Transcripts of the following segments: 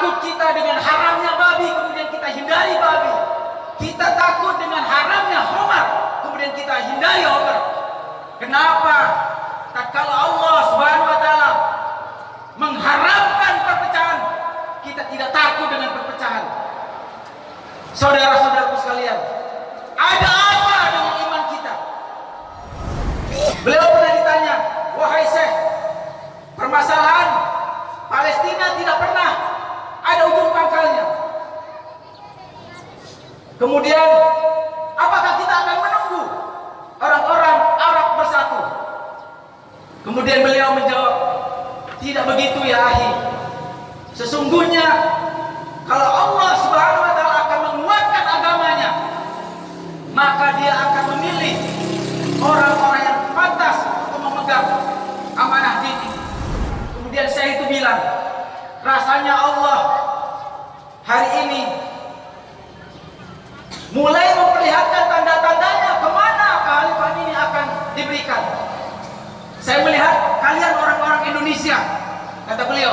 takut kita dengan haramnya babi, kemudian kita hindari babi. Kita takut dengan haramnya khamar, kemudian kita hindari khamar. Kenapa? Tatkala Allah Subhanahu wa taala mengharamkan perpecahan, kita tidak takut dengan perpecahan. Saudara-saudaraku sekalian, ada apa dengan iman kita? Beliau pernah ditanya, wahai Syekh, permasalahan Palestina tidak pernah ada ujung pangkalnya. Kemudian, apakah kita akan menunggu orang-orang Arab bersatu? Kemudian beliau menjawab, tidak begitu ya akhi. Sesungguhnya kalau Allah Subhanahu wa taala akan menguatkan agamanya, maka dia akan memilih orang-orang yang pantas untuk memegang amanah ini. Kemudian saya itu bilang, rasanya Allah hari ini mulai memperlihatkan tanda-tandanya kemana kehalifan ini akan diberikan. Saya melihat kalian orang-orang Indonesia, kata beliau,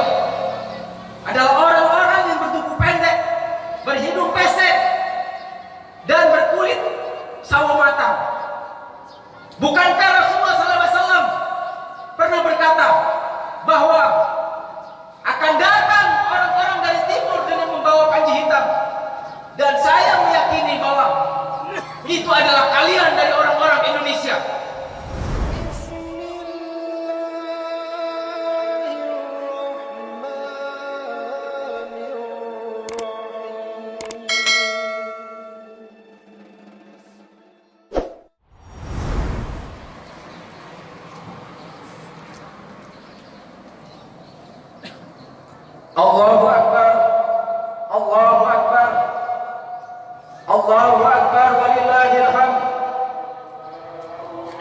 adalah orang-orang yang bertubuh pendek, berhidung pesek, dan berkulit sawo matang. Bukankah Rasulullah SAW pernah berkata bahwa akan datang orang-orang dari timur dengan membawa panji hitam, dan saya meyakini bahwa itu adalah kalian dari orang-orang Indonesia. Allahu Akbar, Allahu Akbar, Allahu Akbar, walillahil hamd.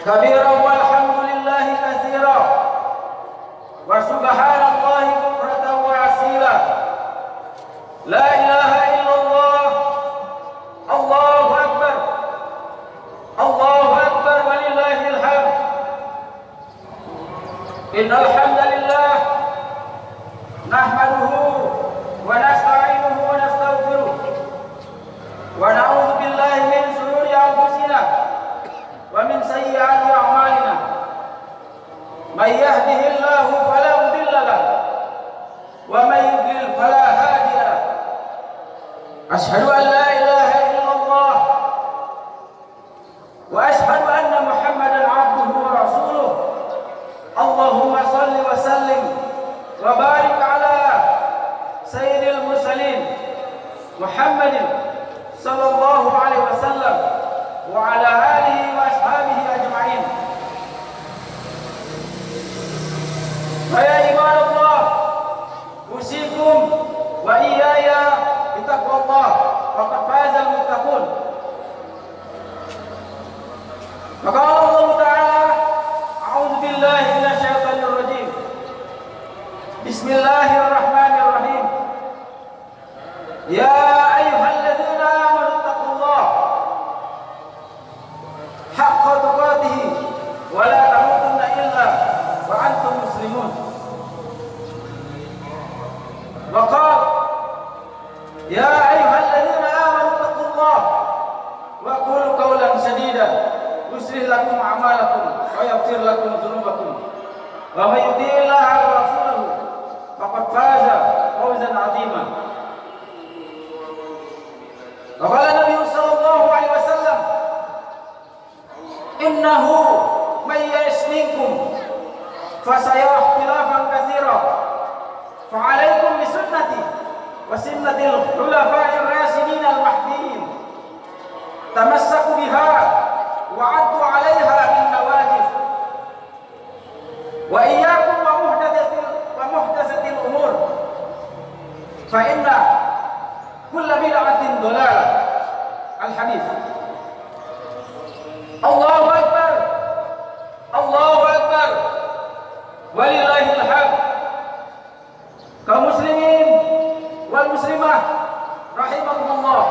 Kabira walhamdulillahi katsira, wa subhanallahi bukratan wa asila. La ilaha illallah, Allahu Akbar, Allahu Akbar, walillahil hamd. Innal hamdalillah nahmaduhu wa nasta'inuhu wa nastaghfiruh wa na'udzu billahi min shururi anfusina wa min sayyiati a'malina. May yahdihillahu fala mudilla lahu wa may yudlil fala hadiya lahu. Asyhadu an la ilaha illallah wa asyhadu anna Muhammadan 'abduhu wa rasuluh. Allahumma shalli wa sallim wa barik ala sayyidil mursalin Muhammadin sallallahu alaihi wasallam wa ala alihi wa ashabihi ajma'in. Ya ibadallah, usikum wa iyaya bitaqwallah, faqad fazal muttaqun. Maka Allah Ta'ala, a'udzu billahi minasyaitonir rajim. Bismillahirrahmanirrahim. Ya ayyuhalladzina amanu taqullaha haqqa tuqatih wa la tamutunna illa wa antum muslimun. Wa qala ya ayyuhalladzina amanu taqullaha wa qulu qawlan sadida yuslih lakum a'malakum wa yaghfir lakum dhunubakum wa may yuti'illaha wa rasulahu faqad faza fawzan 'azima. Qala Nabi sallallahu alaihi wasallam, innahu may ya'ish minkum fa sayara ikhtilafan katsira fa 'alaikum bi sunnati wa sunnatil khulafa'ir rasyidin al-mahdiyyin tamassaku biha wa 'addu 'alaiha bin nawajib wa iyyakum wa muhdatsatil umur fa inna kulla bid'atin dhalalah. Al-hadis. Allahu Akbar, Allahu Akbar, walillahil hamd. Kaum muslimin wal muslimah rahimakumullah,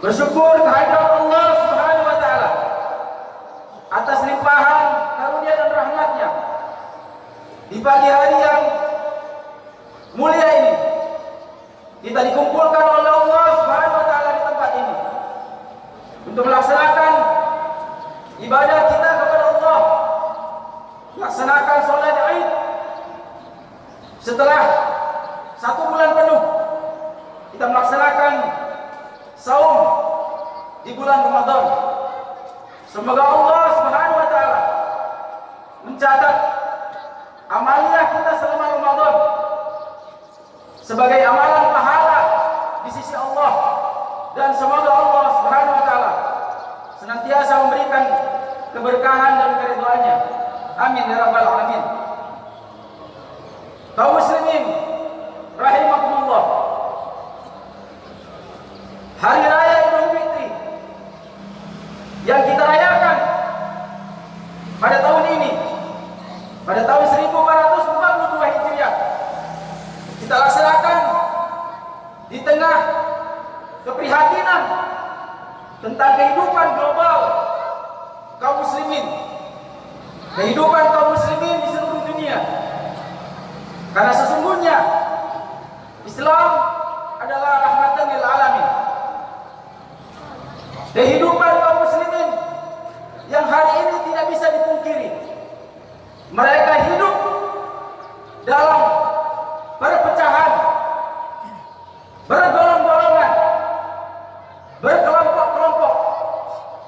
bersyukur kehadirat Allah Subhanahu wa taala atas limpahan karunia dan rahmatnya di pagi hari yang mulia ini. kita dikumpulkan oleh Allah Subhanahu wa taala di tempat ini untuk melaksanakan ibadah kita kepada Allah, melaksanakan sholat Id. Setelah 1 bulan penuh kita melaksanakan saum di bulan Ramadan. Semoga Allah Subhanahu wa taala mencatat amaliyah kita selama Ramadan sebagai amalan pahala di sisi Allah, dan semoga Allah Subhanahu wa taala senantiasa memberikan keberkahan dan keridhaannya. Amin ya rabbal alamin. Kaum muslimin rahimakumullah, hari raya Idul Fitri yang kita rayakan pada tahun ini, pada tahun 1442 Hijriah, kita laksanakan di tengah keprihatinan tentang kehidupan global kaum muslimin, kehidupan kaum muslimin di seluruh dunia. Karena sesungguhnya Islam adalah rahmatan lil alamin. Kehidupan kaum muslimin yang hari ini tidak bisa dipungkiri, mereka hidup dalam perpecahan, bergolong-golongan, berkelompok-kelompok,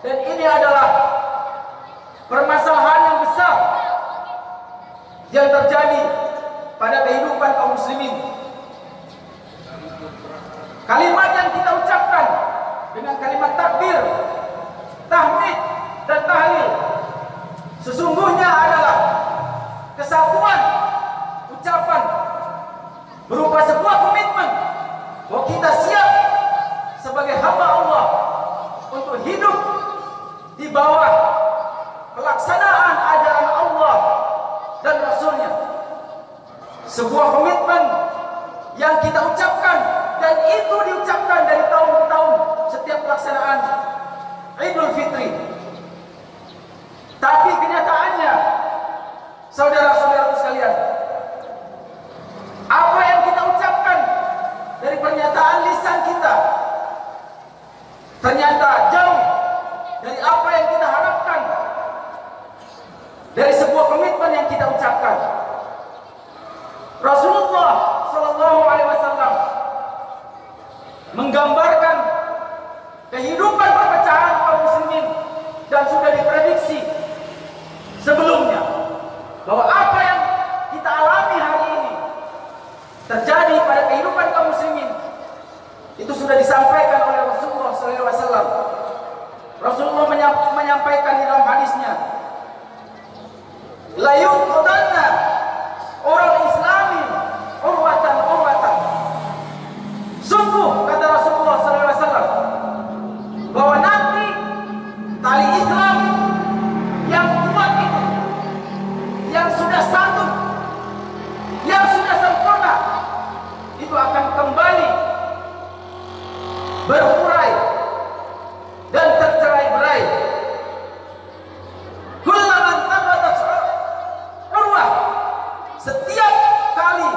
dan ini adalah permasalahan yang besar yang terjadi pada kehidupan kaum muslimin. Kalimat yang kita ucapkan dengan kalimat takbir, tahmid, dan tahlil sesungguhnya adalah kesatuan ucapan berupa sebuah komitmen bahwa kita siap sebagai hamba Allah untuk hidup di bawah pelaksanaan ajaran Allah dan Rasulnya. Sebuah komitmen yang kita ucapkan, dan itu diucapkan dari tahun ke tahun setiap pelaksanaan Idul Fitri. Tapi kenyataannya, saudara-saudara sekalian, apa yang kita ucapkan dari pernyataan lisan kita ternyata jauh dari apa yang kita harapkan dari sebuah komitmen yang kita ucapkan. Rasulullah Shallallahu Alaihi Wasallam menggambarkan kehidupan perpecahan kaum muslimin, dan sudah diprediksi sebelumnya bahwa apa yang kita alami hari ini terjadi pada kehidupan kaum muslimin itu sudah disampaikan oleh Rasulullah Shallallahu Alaihi Wasallam. Rasulullah menyampaikan di dalam hadisnya, la yuqadanna orang Islami urwatan. Sungguh, kata Rasulullah SAW, bahwa nanti tali Islam yang kuat itu, yang sudah satu, yang sudah sempurna, itu akan kembali berurai dan tercerai-berai. Kullaman tabatat urwah, setiap kali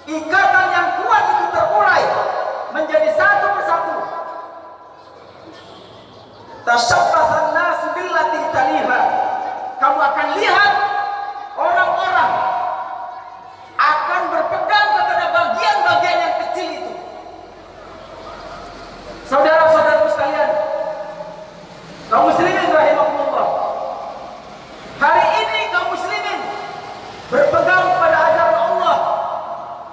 ikatan yang kuat itu terurai menjadi satu persatu, tashabbahan nasu billati taliha, kamu akan lihat orang-orang akan berpegang kepada bagian-bagian yang kecil itu. Saudara-saudaraku sekalian, kaum muslimin rahimakumullah, hari ini kaum muslimin berpegang kepada ajaran Allah,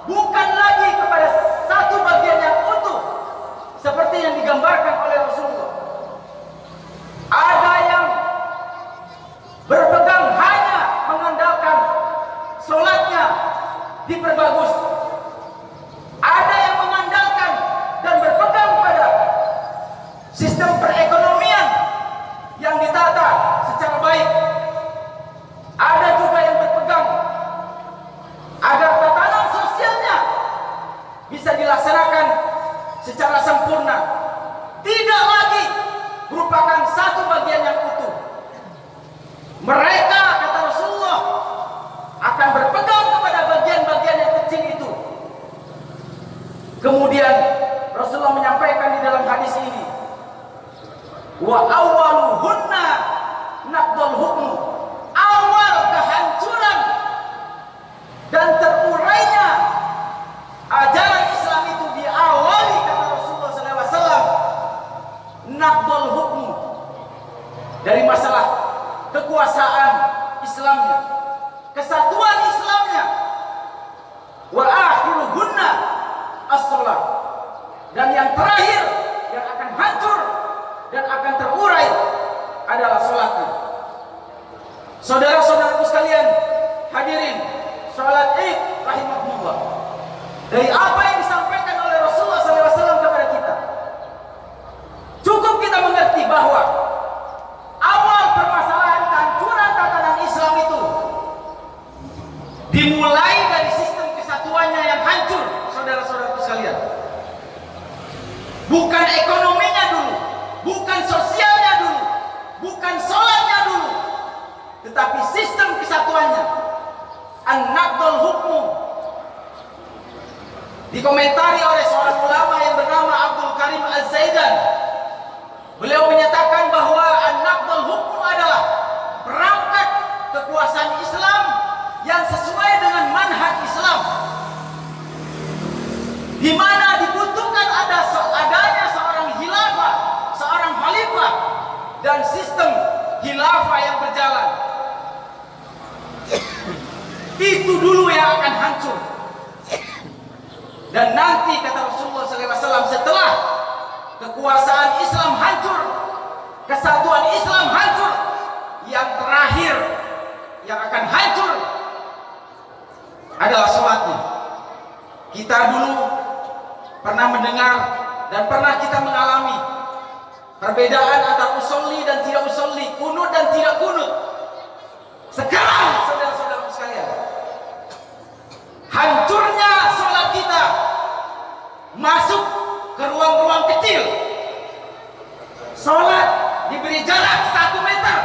bukan lagi kepada satu bagian yang utuh seperti yang digambarkan oleh Rasulullah. Ada yang berpegang hanya mengandalkan sholatnya diperbagus, ada yang mengandalkan dan berpegang pada sistem perekonomian yang ditata secara baik, ada juga yang berpegang agar tatanan sosialnya bisa dilaksanakan secara sempurna, tidak lagi merupakan satu bagian yang utuh. Mereka, kata Rasulullah, akan berpegang kepada bagian-bagian yang kecil itu. Kemudian wa awaluhunna naqdul hukmu, awal kehancuran dan terurainya ajaran Islam itu diawali, kata Rasulullah SAW, naqdul hukmu, dari masalah kekuasaan Islamnya, kesatuan Islamnya, wa akhiruhunna as-shalah, dan yang terakhir yang akan hancur dan akan terurai adalah salatnya. Saudara-saudaraku sekalian, hadirin, salat Id rahimahullah, dari apa yang disampaikan oleh Rasulullah SAW kepada kita, cukup kita mengerti bahwa awal permasalahan kehancuran tatanan Islam itu dimulai dari sistem kesatuannya yang hancur, saudara-saudaraku sekalian. Bukan ekonominya dulu, bukan sosialnya dulu, bukan sholatnya dulu, tetapi sistem kesatuannya, an-naqdul hukmu. Dikomentari oleh seorang ulama yang bernama Abdul Karim Az-Zaidan. Beliau menyatakan bahwa an-naqdul hukmu adalah perangkat kekuasaan Islam yang sesuai dengan manhaj Islam, di mana dibutuhkan adanya seorang khilafah, seorang khalifah, dan sistem khilafah yang berjalan. Itu dulu yang akan hancur. Dan nanti, kata Rasulullah SAW, setelah kekuasaan Islam hancur, kesatuan Islam hancur, yang terakhir yang akan hancur adalah sholatnya. Kita dulu pernah mendengar dan pernah kita mengalami perbedaan antara usolli dan tidak usolli, kunut dan tidak kunut. Sekarang, saudara-saudara sekalian, hancurnya sholat kita masuk ke ruang-ruang kecil. Sholat diberi jarak 1 meter.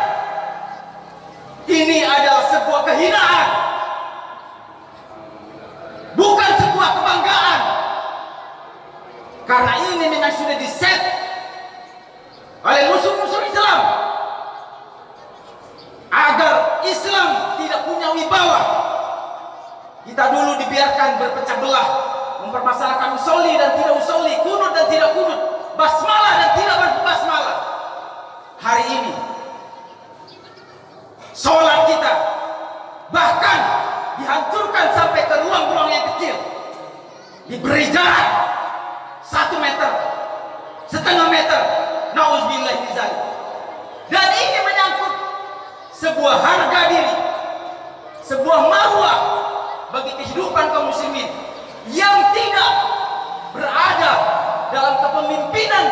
Ini adalah sebuah kehinaan, bukan sebuah kebanggaan. Karena ini memang sudah diset oleh musuh-musuh Islam agar Islam tidak punya wibawa. Kita dulu dibiarkan berpecah belah, mempermasalahkan usolli dan tidak usolli, kunut dan tidak kunut, basmalah dan tidak berbasmalah. Hari ini sholat kita bahkan dihancurkan sampai ke ruang-ruang yang kecil, diberi jarak 1 meter, setengah meter, na'udzubillah min dzalik. Dan ini menyangkut sebuah harga diri, sebuah marwah bagi kehidupan kaum muslimin yang tidak berada dalam kepemimpinan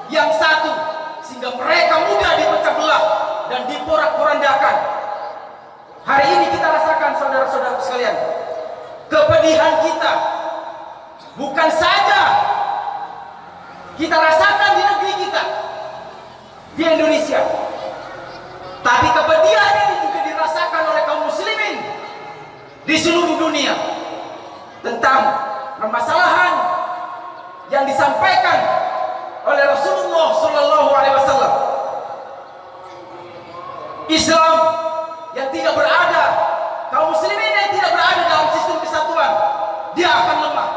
yang satu, sehingga mereka mudah dipecah belah dan diporak-porandakan. Hari ini kita rasakan, saudara-saudara sekalian, kepedihan kita bukan saja kita rasakan di negeri kita, di Indonesia, tapi kepedihan ini juga dirasakan oleh kaum muslimin di seluruh dunia tentang permasalahan yang disampaikan oleh Rasulullah SAW. Islam yang tidak berada, kaum muslimin yang tidak berada dalam sistem kesatuan, dia akan lemah.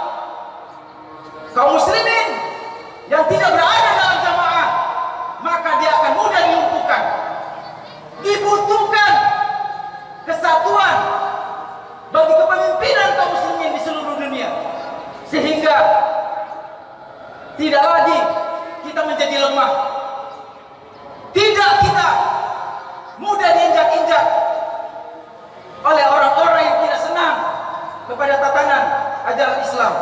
Kaum muslimin yang tidak berada dalam jamaah, maka dia akan mudah dilumpuhkan. Dibutuhkan kesatuan bagi kepemimpinan kaum muslimin di seluruh dunia, sehingga tidak lagi kita menjadi lemah, tidak kita mudah diinjak-injak oleh orang-orang yang tidak senang kepada tatanan ajaran Islam.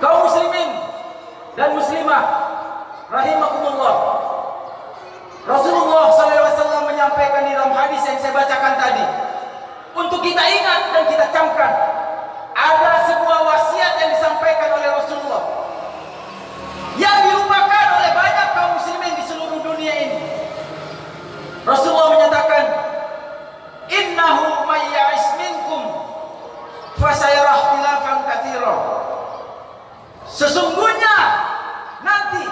Kaum muslimin dan muslimah rahimakumullah, Rasulullah SAW menyampaikan di dalam hadis yang saya bacakan tadi, untuk kita ingat dan kita camkan, ada sebuah wasiat yang disampaikan oleh Rasulullah yang dilupakan oleh banyak kaum muslimin di seluruh dunia ini. Rasulullah menyatakan, innahu may ya'ish minkum fasayara ikhtilafan katsiran. Sesungguhnya nanti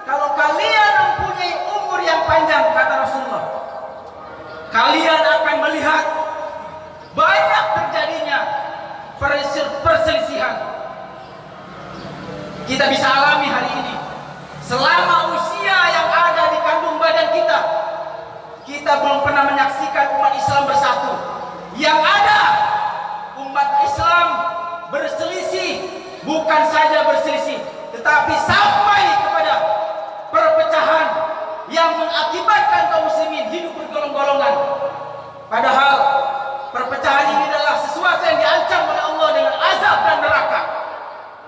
kalau kalian mempunyai umur yang panjang, kata Rasulullah, kalian akan melihat banyak terjadinya perselisihan. Kita bisa alami hari ini. Selama usia yang ada di kandung badan kita, kita belum pernah menyaksikan umat Islam bersatu. Yang ada, umat Islam berselisih, bukan saja berselisih, tetapi sampai kepada perpecahan yang mengakibatkan kaum muslimin hidup bergolong-golongan. Padahal perpecahan ini adalah sesuatu yang diancam oleh Allah dengan azab dan neraka.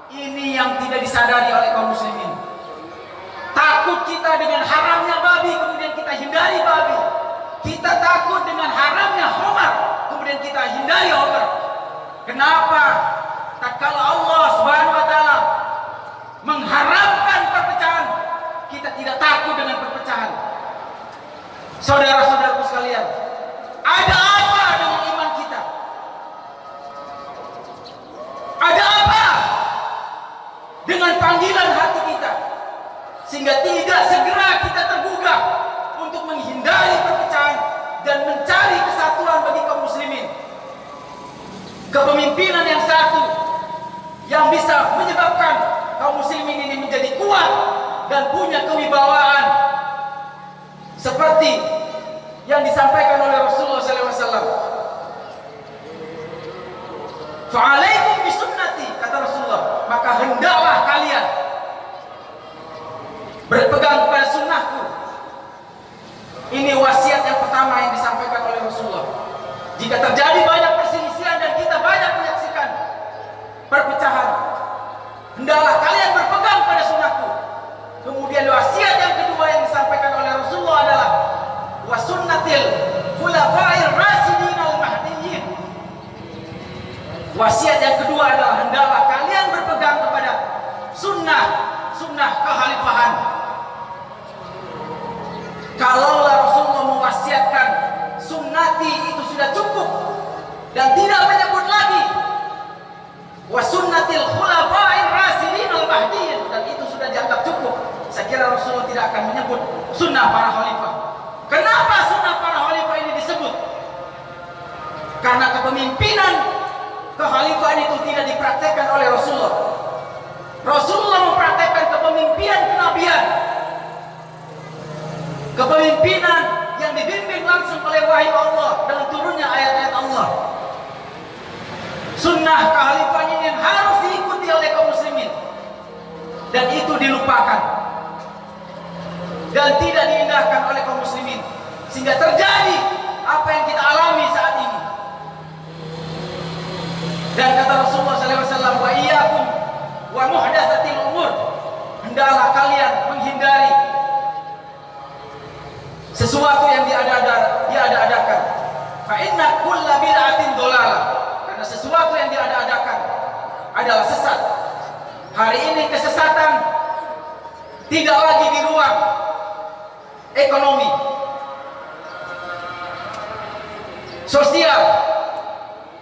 Ini yang tidak disadari oleh kaum muslimin. Takut kita dengan haramnya babi, kemudian kita hindari babi. Kita takut dengan haramnya khamar, kemudian kita hindari khamar. Kenapa? Tatkala Allah Subhanahu wa taala mengharamkan perpecahan, kita tidak takut dengan perpecahan. Saudara-saudaraku sekalian, ada apa dengan iman kita? Ada apa dengan panggilan hati kita? Sehingga tidak segera kita tergugah untuk menghindari perpecahan dan mencari kesatuan bagi kaum muslimin. Kepemimpinan yang satu yang bisa menyebabkan kaum muslimin ini menjadi kuat dan punya kewibawaan seperti yang disampaikan oleh Rasulullah SAW. Fa'alaikum bisunnati, kata Rasulullah, maka hendaklah kalian berpegang kepada sunnahku. Ini wasiat yang pertama yang disampaikan oleh Rasulullah. Jika terjadi banyak perselisihan dan kita banyak menyaksikan perpecahan, hendaklah kalian berpegang pada sunnahku. Kemudian wasiat yang kedua yang disampaikan oleh Rasulullah adalah wasunnatil khulafa'ir rasyidin al-mahdiyyin. Wasiat yang kedua adalah hendaklah kalian berpegang kepada sunnah kekhalifahan. Kalaulah Rasulullah mewasiatkan sunnati, itu sudah cukup dan tidak menyebut lagi wasunnatil khulafa'ir rasyidin al-mahdiyyin, dan itu sudah dianggap cukup. Saya kira Rasulullah tidak akan menyebut sunnah para khalifah. Kenapa sunnah para khalifah ini disebut? Karena kepemimpinan kekhalifahan itu tidak dipraktekkan oleh Rasulullah. Rasulullah mempraktekkan kepemimpinan kenabian, kepemimpinan yang dibimbing langsung oleh wahyu Allah dengan turunnya ayat-ayat Allah. Sunnah kekhalifahan ini yang harus diikuti oleh kaum muslimin, dan itu dilupakan dan tidak diindahkan oleh kaum muslimin, sehingga terjadi apa yang kita alami saat ini. Dan kata Rasulullah SAW, wa iyyakum wa muhdatsatil umur, hendaklah kalian menghindari sesuatu yang diada-adakan. Fa inna kulla bid'atin dhalalah, karena sesuatu yang diada-adakan adalah sesat. Hari ini kesesatan tidak lagi di ruang ekonomi, sosial,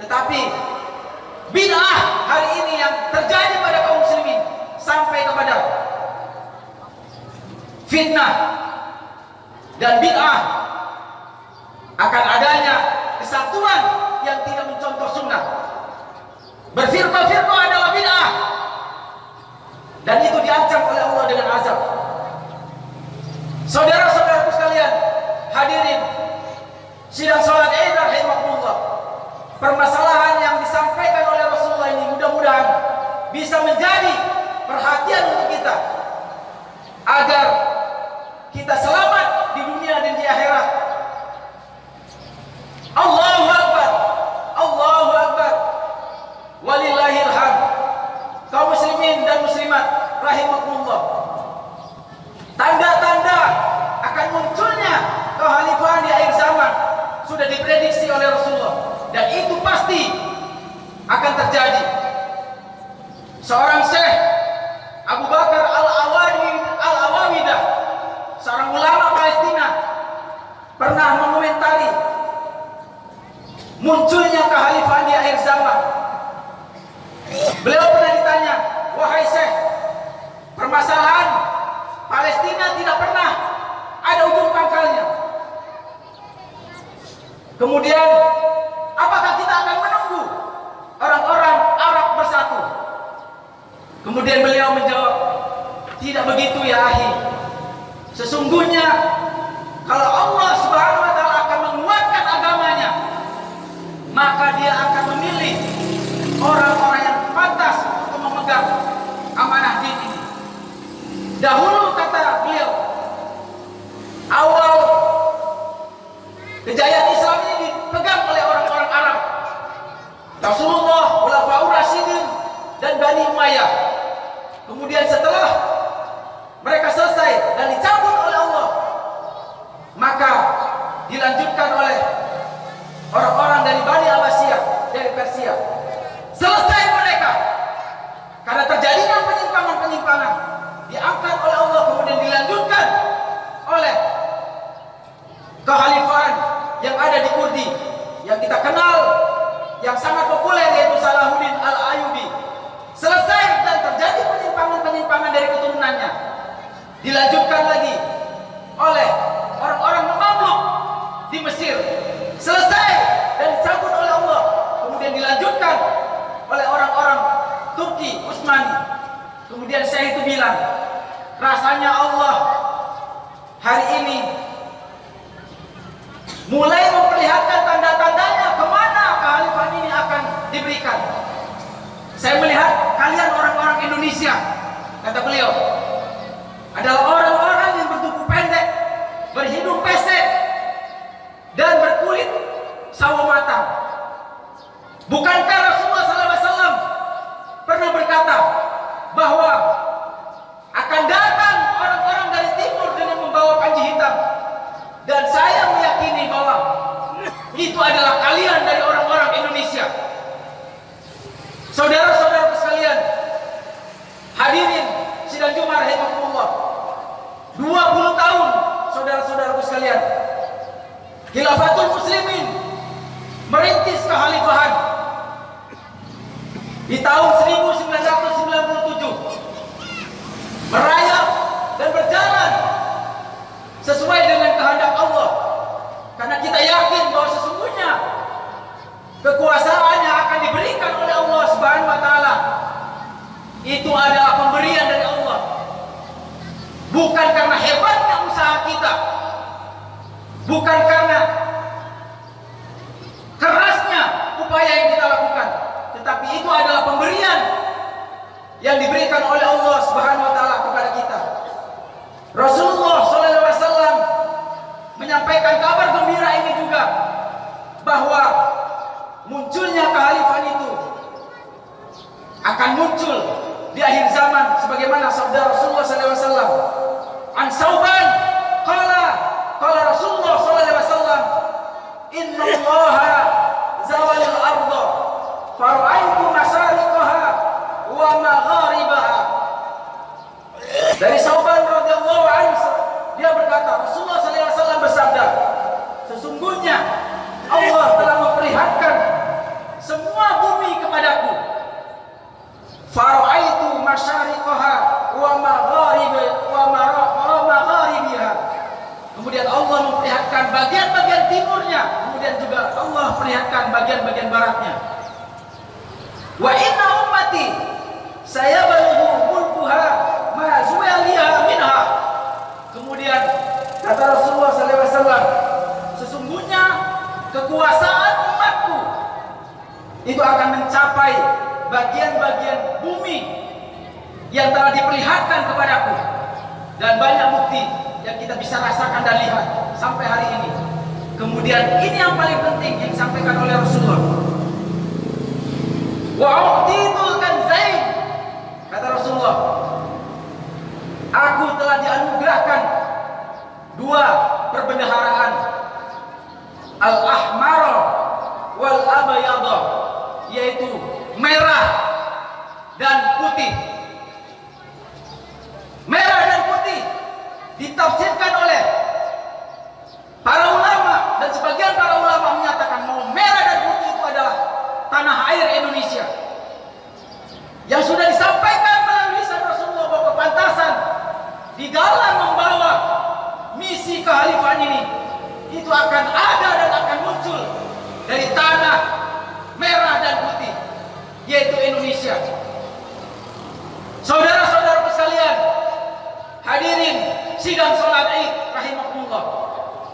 tetapi bid'ah hari ini yang terjadi pada kaum muslimin sampai kepada fitnah dan bid'ah akan adanya kesatuan yang tidak mencontoh sunnah. Berfirqah-firqah adalah bid'ah, dan itu diancam oleh Allah dengan azab. Saudara-saudaraku sekalian, hadirin sidang salat Id rahimakumullah, permasalahan yang disampaikan oleh Rasulullah ini mudah-mudahan bisa menjadi perhatian untuk kita agar kita selamat di dunia dan di akhirat. Allahu Akbar, Allahu Akbar, walillahil hamd. Kaum muslimin dan muslimat rahimakumullah, tanda-tanda akan munculnya kekhalifahan di akhir zaman sudah diprediksi oleh Rasulullah, dan itu pasti akan terjadi. Seorang Syekh Abu Bakar Al-Awawidah, seorang ulama Palestina, pernah mengomentari munculnya kekhalifahan di akhir zaman. Beliau pernah ditanya, wahai Syekh, permasalahan Palestina tidak Kemudian apakah kita akan menunggu orang-orang Arab bersatu? Kemudian beliau menjawab, tidak begitu ya akhi. Sesungguhnya kalau Allah Subhanahu wa taala akan menguatkan agamanya, maka dia akan memilih orang-orang yang pantas untuk memegang amanah din ini. Dahulu kata beliau, awal kejayaan Islam ini dipegang oleh orang-orang Arab. Rasulullah, Khulafaur Rasyidin dan Bani Umayyah. Kemudian setelah mereka selesai dan dicabut oleh Allah, maka dilanjutkan oleh orang-orang dari Bani Abbasiyah, dari Persia. Selesai mereka, karena terjadinya penyimpangan-penyimpangan, diangkat oleh Allah, kemudian dilanjutkan oleh kekhalifahan yang ada di Kurdi, yang kita kenal, yang sangat populer, yaitu Salahuddin Al-Ayyubi. Selesai dan terjadi penyimpangan-penyimpangan dari keturunannya, dilanjutkan lagi oleh orang-orang Mamluk di Mesir. Selesai dan dicabut oleh Allah, kemudian dilanjutkan oleh orang-orang Turki Utsmani. Kemudian saya itu bilang, rasanya Allah hari ini mulai memperlihatkan tanda-tandanya kemana kehalifan ini akan diberikan. Saya melihat kalian orang-orang Indonesia, kata beliau, adalah orang-orang yang bertubuh pendek, berhidung pesek, dan berkulit sawo matang. Bukankah Rasulullah SAW pernah berkata bahwa akan datang orang-orang dari timur dengan membawa panji hitam? Dan saya meyakini bahwa itu adalah kalian dari orang-orang Indonesia. Saudara-saudara sekalian, hadirin sidang Jumat rahimakumullah. 20 tahun saudara-saudaraku sekalian, Khilafatul Muslimin merintis kekhalifahan di tahun 1997, merayap dan berjalan sesuai dengan kehendak Allah, karena kita yakin bahwa sesungguhnya kekuasaannya akan diberikan oleh Allah Subhanahu wa taala. Itu adalah pemberian dari Allah, bukan karena hebatnya usaha kita, bukan karena kerasnya upaya yang kita lakukan, tetapi itu adalah pemberian yang diberikan oleh Allah Subhanahu wa taala kepada kita. Rasulullah SAW menyampaikan kabar gembira ini juga, bahwa munculnya kehalifan itu akan muncul di akhir zaman, sebagaimana sabda Rasulullah SAW. An Sauban qala Rasulullah SAW, inna Allaha zawalil arda fara'aitu masyariqaha wa magharibaha. Dari Sauban radhiyallahu anhu, dia berkata, Rasulullah SAW bersabda, sesungguhnya Allah telah memperlihatkan semua bumi kepadaku. Fara'aitu masyariqaha wa magharibiha. Kemudian Allah memperlihatkan bagian-bagian timurnya, kemudian juga Allah perlihatkan bagian-bagian baratnya. Wa inna ummati sayabalughu mulkuha ma zuwaliha minha. Kemudian kata Rasulullah SAW, sesungguhnya kekuasaan umatku itu akan mencapai bagian-bagian bumi yang telah diperlihatkan kepadaku, dan banyak bukti yang kita bisa rasakan dan lihat sampai hari ini. Kemudian ini yang paling penting yang disampaikan oleh Rasulullah, wa'u'titul kanzain, kata Rasulullah, aku telah dianugerahkan dua perbendaharaan, al-ahmar wal abyad, yaitu merah dan putih. Merah dan putih ditafsirkan oleh para ulama, dan sebagian para ulama menyatakan bahwa merah dan putih itu adalah tanah air Indonesia, yang sudah disampaikan melalui lisan Rasulullah bahwa kepantasan di dalam membawa misi kehalifan ini itu akan ada dan akan muncul Indonesia. Saudara-saudaraku sekalian, hadirin sidang salat Id rahimakumullah.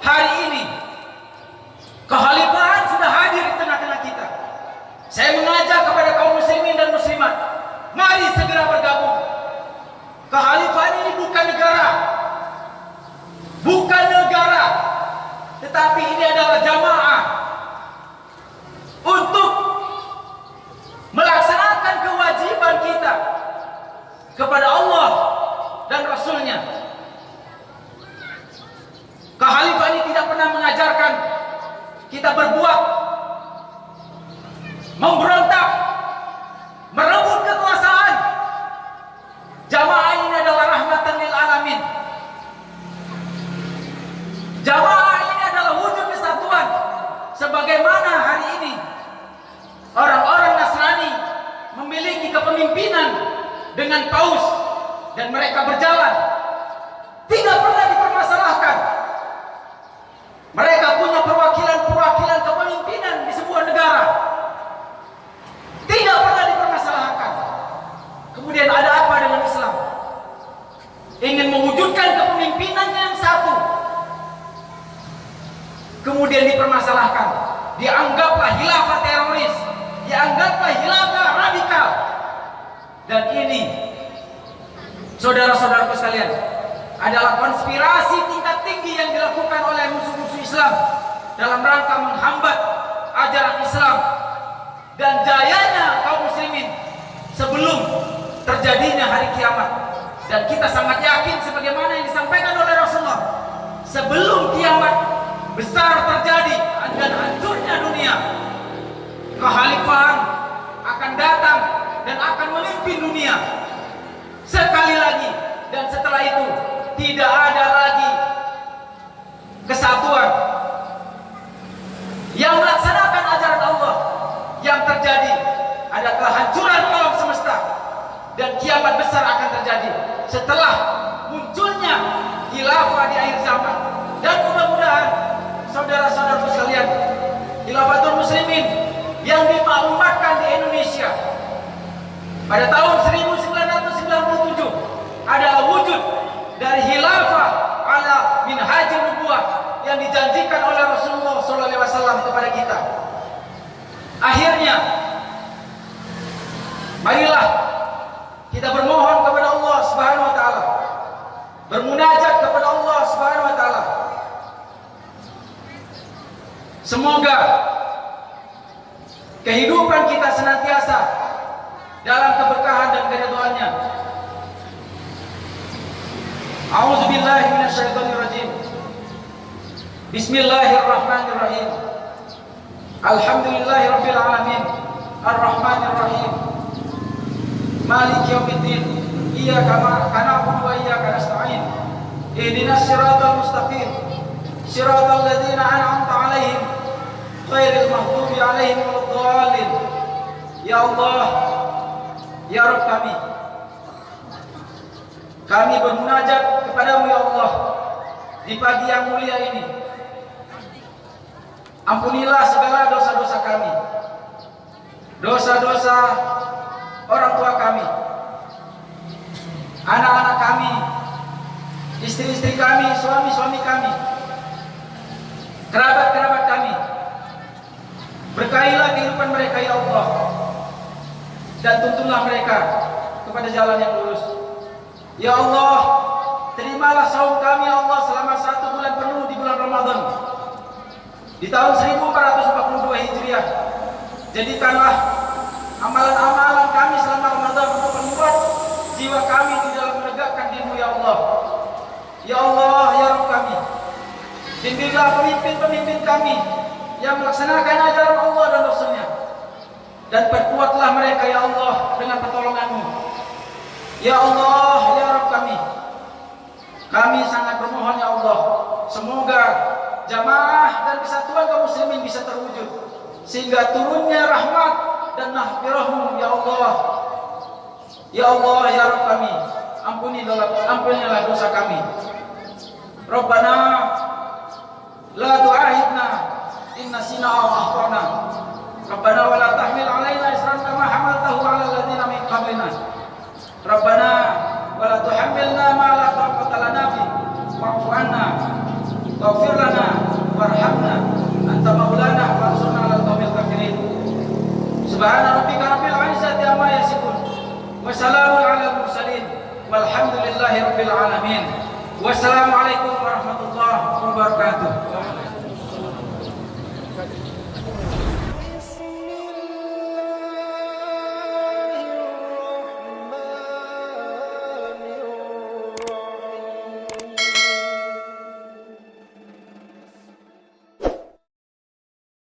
Hari ini kekhalifahan sudah hadir di tengah-tengah kita. Saya mengajak kepada kaum muslimin dan muslimat, mari segera bergabung. Kekhalifahan ini bukan negara. Bukan negara, tetapi ini adalah jamaah untuk melaksanakan kewajiban kita kepada Allah dan Rasul-Nya. Khalifah ini tidak pernah mengajarkan kita berbuat, memberontak, merebut kekuasaan. Jamaah ini adalah rahmatan lil alamin. Jamaah ini adalah wujud kesatuan. Sebagaimana hari ini orang-orang Nasrani memiliki kepemimpinan dengan paus dan mereka berjalan, tidak pernah dipermasalahkan. Mereka punya perwakilan-perwakilan kepemimpinan di sebuah negara, tidak pernah dipermasalahkan. Kemudian ada apa dengan Islam? Ingin mewujudkan kepemimpinannya yang satu, kemudian dipermasalahkan, dianggaplah khilafah teroris, dianggaplah khilafah radikal. Dan ini, saudara-saudaraku sekalian, adalah konspirasi tingkat tinggi yang dilakukan oleh musuh-musuh Islam dalam rangka menghambat ajaran Islam dan jayanya kaum muslimin sebelum terjadinya hari kiamat. Dan kita sangat yakin sebagaimana yang disampaikan oleh Rasulullah, sebelum kiamat besar terjadi dan hancurnya dunia, kekhalifahan akan datang dan akan memimpin dunia sekali lagi. Dan setelah itu tidak ada lagi kesatuan yang melaksanakan ajaran Allah. Yang terjadi ada kehancuran alam semesta dan kiamat besar akan terjadi setelah munculnya khilafah di akhir zaman. Dan mudah-mudahan saudara-saudaraku sekalian, Khilafatul Muslimin yang dimaklumatkan di Indonesia pada tahun 1997 adalah wujud dari khilafah ala minhajul nubuwah yang dijanjikan oleh Rasulullah SAW kepada kita. Akhirnya, marilah kita bermohon kepada Allah Subhanahu wa taala, bermunajat kepada Allah Subhanahu wa taala. Semoga kehidupan kita senantiasa dalam keberkahan dan keridhaannya. A'udzubillahi minasyaitonirrajim. Bismillahirrahmanirrahim. Alhamdulillahirabbil alamin. Arrahmanirrahim. Maliki yaumiddin. Iyyaka na'budu wa iyyaka nasta'in. Ihdinas siratal mustaqim. Siratal ladzina an'amta 'alaihim ghairil maghdubi 'alaihim waladdallin. Ya Allah, ya Rabb kami bermunajat kepadamu ya Allah di pagi yang mulia ini. Ampunilah segala dosa-dosa kami, dosa-dosa orang tua kami, anak-anak kami, istri-istri kami, suami-suami kami, kerabat-kerabat kami. Berkahilah kehidupan mereka ya Allah, dan tuntunlah mereka kepada jalan yang lurus. Ya Allah, terimalah saum kami ya Allah selama 1 bulan penuh di bulan Ramadan di tahun 1442 Hijriah. Jadikanlah amalan-amalan kami selama Ramadan untuk membuat jiwa kami di dalam menegakkan dirimu ya Allah. Ya Allah, ya Rabb kami, bimbinglah pemimpin-pemimpin kami yang melaksanakan ajaran Allah dan Rasul-Nya, dan perkuatlah mereka ya Allah dengan pertolongan-Mu. Ya Allah, ya Rabb kami sangat bermohon ya Allah, semoga jamaah dan kesatuan kaum muslimin bisa terwujud, sehingga turunnya rahmat dan mahfirah-Mu ya Allah. Ya Allah, ya Rabb kami, ampunilah dosa kami. Rabbana la tu'ahidna in nasina aw akhtana. Rabbana wa la tahmil 'alaina isran kama hamaltahu 'alal ladzina Subhana rabbika rabbil izzati amma yasifun. Wassalamun ala mursalin. Walhamdulillahi rabbil alamin. Wassalamualaikum warahmatullahi wabarakatuh.